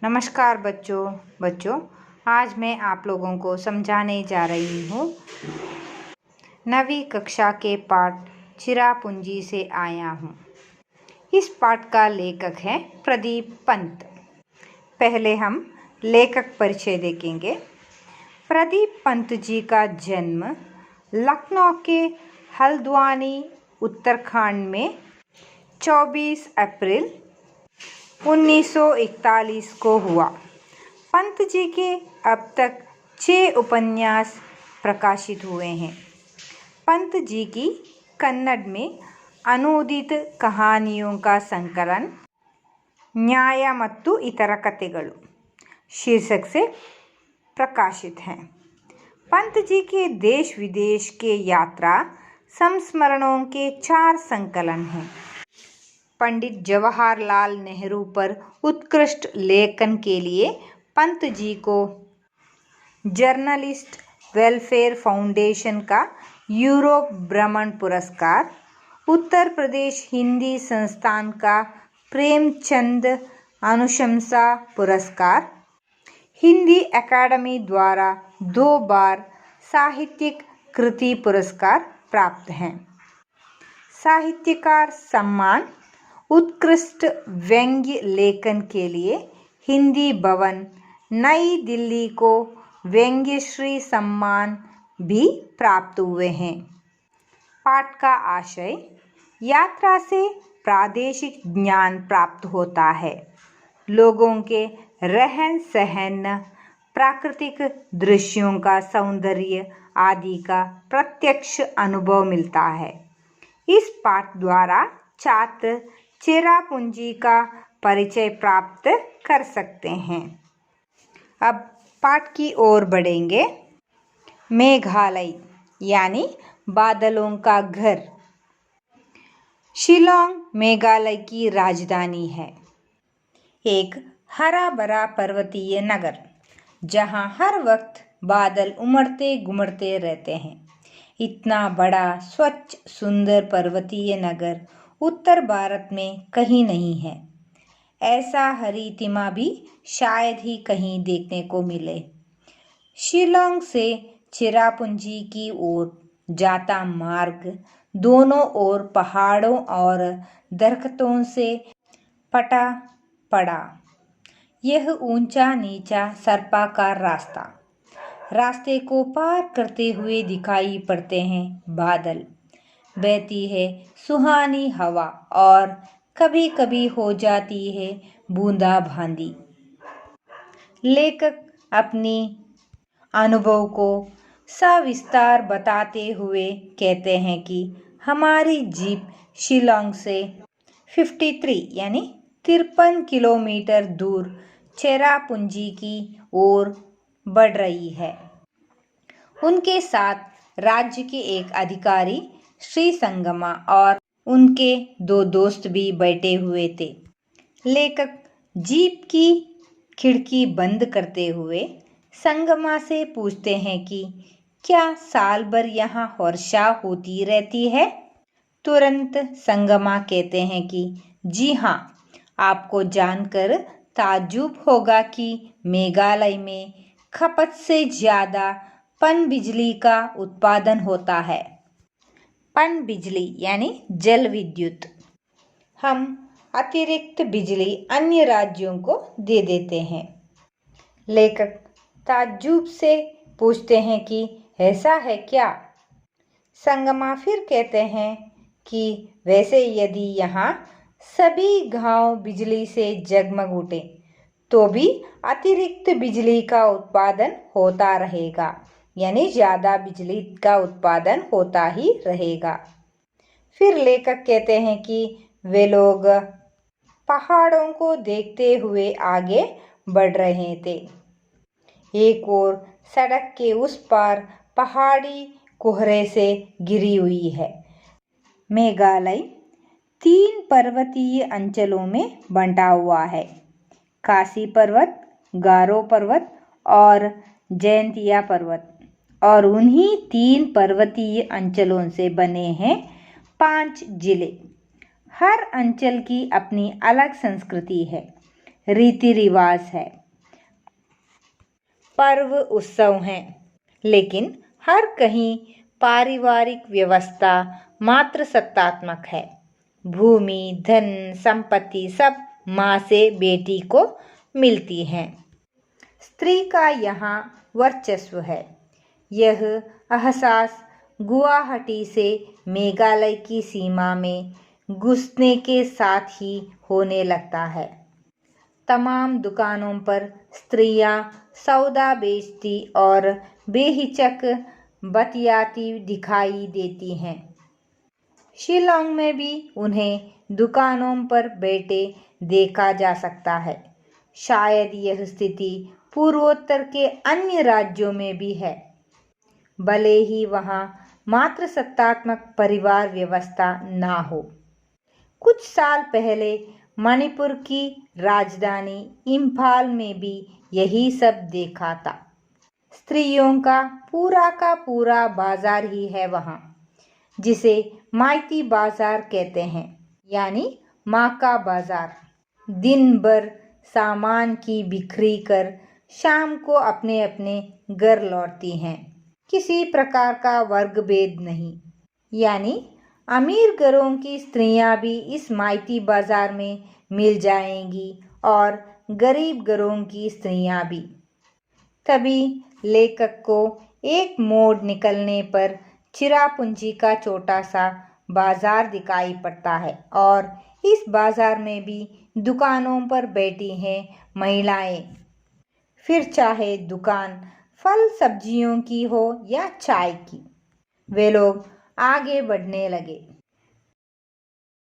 नमस्कार बच्चों आज मैं आप लोगों को समझाने जा रही हूँ 9वीं कक्षा के पाठ चिरापुंजी से आया हूँ। इस पाठ का लेखक है प्रदीप पंत। पहले हम लेखक परिचय देखेंगे। प्रदीप पंत जी का जन्म लखनऊ के हल्द्वानी उत्तराखंड में 24 अप्रैल 1941 को हुआ। पंत जी के अब तक 6 उपन्यास प्रकाशित हुए हैं। पंत जी की कन्नड़ में अनूदित कहानियों का संकलन न्याय मत्तु इतर कथेगळु शीर्षक से प्रकाशित हैं। पंत जी के देश विदेश के यात्रा संस्मरणों के 4 संकलन हैं। पंडित जवाहरलाल नेहरू पर उत्कृष्ट लेखन के लिए पंत जी को जर्नलिस्ट वेलफेयर फाउंडेशन का यूरोप भ्रमण पुरस्कार, उत्तर प्रदेश हिंदी संस्थान का प्रेमचंद अनुशंसा पुरस्कार, हिंदी अकादमी द्वारा 2 बार साहित्यिक कृति पुरस्कार प्राप्त हैं। साहित्यकार सम्मान, उत्कृष्ट व्यंग्य लेखन के लिए हिंदी भवन नई दिल्ली को व्यंग्यश्री सम्मान भी प्राप्त हुए हैं। पाठ का आशय: यात्रा से प्रादेशिक ज्ञान प्राप्त होता है। लोगों के रहन सहन, प्राकृतिक दृश्यों का सौंदर्य आदि का प्रत्यक्ष अनुभव मिलता है। इस पाठ द्वारा छात्र चिरापुंजी का परिचय प्राप्त कर सकते हैं। अब पाठ की ओर बढ़ेंगे। मेघालय यानी बादलों का घर। शिलांग मेघालय की राजधानी है। एक हरा भरा पर्वतीय नगर जहां हर वक्त बादल उमड़ते घुमड़ते रहते हैं। इतना बड़ा स्वच्छ सुंदर पर्वतीय नगर उत्तर भारत में कहीं नहीं है। ऐसा हरितिमा भी शायद ही कहीं देखने को मिले। शिलांग से चिरापुंजी की ओर जाता मार्ग दोनों ओर पहाड़ों और दरख्तों से पटा पड़ा। यह ऊंचा नीचा सर्पाकार रास्ते को पार करते हुए दिखाई पड़ते हैं बादल, बहती है सुहानी हवा और कभी कभी हो जाती है बूंदाबांदी। लेखक अपनी अनुभव को सविस्तार बताते हुए कहते हैं कि हमारी जीप शिलांग से 53 यानी 53 किलोमीटर दूर चिरापुंजी की ओर बढ़ रही है। उनके साथ राज्य के एक अधिकारी श्री संगमा और उनके 2 दोस्त भी बैठे हुए थे। लेखक जीप की खिड़की बंद करते हुए संगमा से पूछते हैं कि क्या साल भर यहाँ वर्षा होती रहती है? तुरंत संगमा कहते हैं कि जी हाँ, आपको जानकर ताज्जुब होगा कि मेघालय में खपत से ज़्यादा पनबिजली का उत्पादन होता है। पनबिजली यानी जल विद्युत। हम अतिरिक्त बिजली अन्य राज्यों को दे देते हैं। लेखक ताज्जुब से पूछते हैं कि ऐसा है क्या? संगमा फिर कहते हैं कि वैसे यदि यहाँ सभी गांव बिजली से जगमग उठे तो भी अतिरिक्त बिजली का उत्पादन होता रहेगा, यानी ज़्यादा बिजली का उत्पादन होता ही रहेगा। फिर लेखक कहते हैं कि वे लोग पहाड़ों को देखते हुए आगे बढ़ रहे थे। एक और सड़क के उस पार पहाड़ी कोहरे से घिरी हुई है। मेघालय 3 पर्वतीय अंचलों में बंटा हुआ है: खासी पर्वत, गारो पर्वत और जयंतिया पर्वत। और उन्हीं 3 पर्वतीय अंचलों से बने हैं 5 जिले। हर अंचल की अपनी अलग संस्कृति है, रीति रिवाज है, पर्व उत्सव हैं, लेकिन हर कहीं पारिवारिक व्यवस्था मात्र सत्तात्मक है। भूमि, धन, संपत्ति सब माँ से बेटी को मिलती हैं। स्त्री का यहाँ वर्चस्व है। यह एहसास गुवाहाटी से मेघालय की सीमा में घुसने के साथ ही होने लगता है। तमाम दुकानों पर स्त्रियां सौदा बेचती और बेहिचक बतियाती दिखाई देती हैं। शिलांग में भी उन्हें दुकानों पर बैठे देखा जा सकता है। शायद यह स्थिति पूर्वोत्तर के अन्य राज्यों में भी है, भले ही वहाँ मात्र सत्तात्मक परिवार व्यवस्था ना हो। कुछ साल पहले मणिपुर की राजधानी इम्फाल में भी यही सब देखा था। स्त्रियों का पूरा बाजार ही है वहाँ, जिसे माइती बाजार कहते हैं, यानी माँ का बाजार। दिन भर सामान की बिक्री कर शाम को अपने अपने घर लौटती हैं। किसी प्रकार का वर्ग भेद नहीं, यानी अमीर घरों की स्त्रियां भी इस माइती बाजार में मिल जाएंगी और गरीब घरों की स्त्रियां भी। तभी लेखक को एक मोड़ निकलने पर चिरापुंजी का छोटा सा बाजार दिखाई पड़ता है और इस बाजार में भी दुकानों पर बैठी हैं महिलाएं। फिर चाहे दुकान फल सब्जियों की हो या चाय की, वे लोग आगे बढ़ने लगे।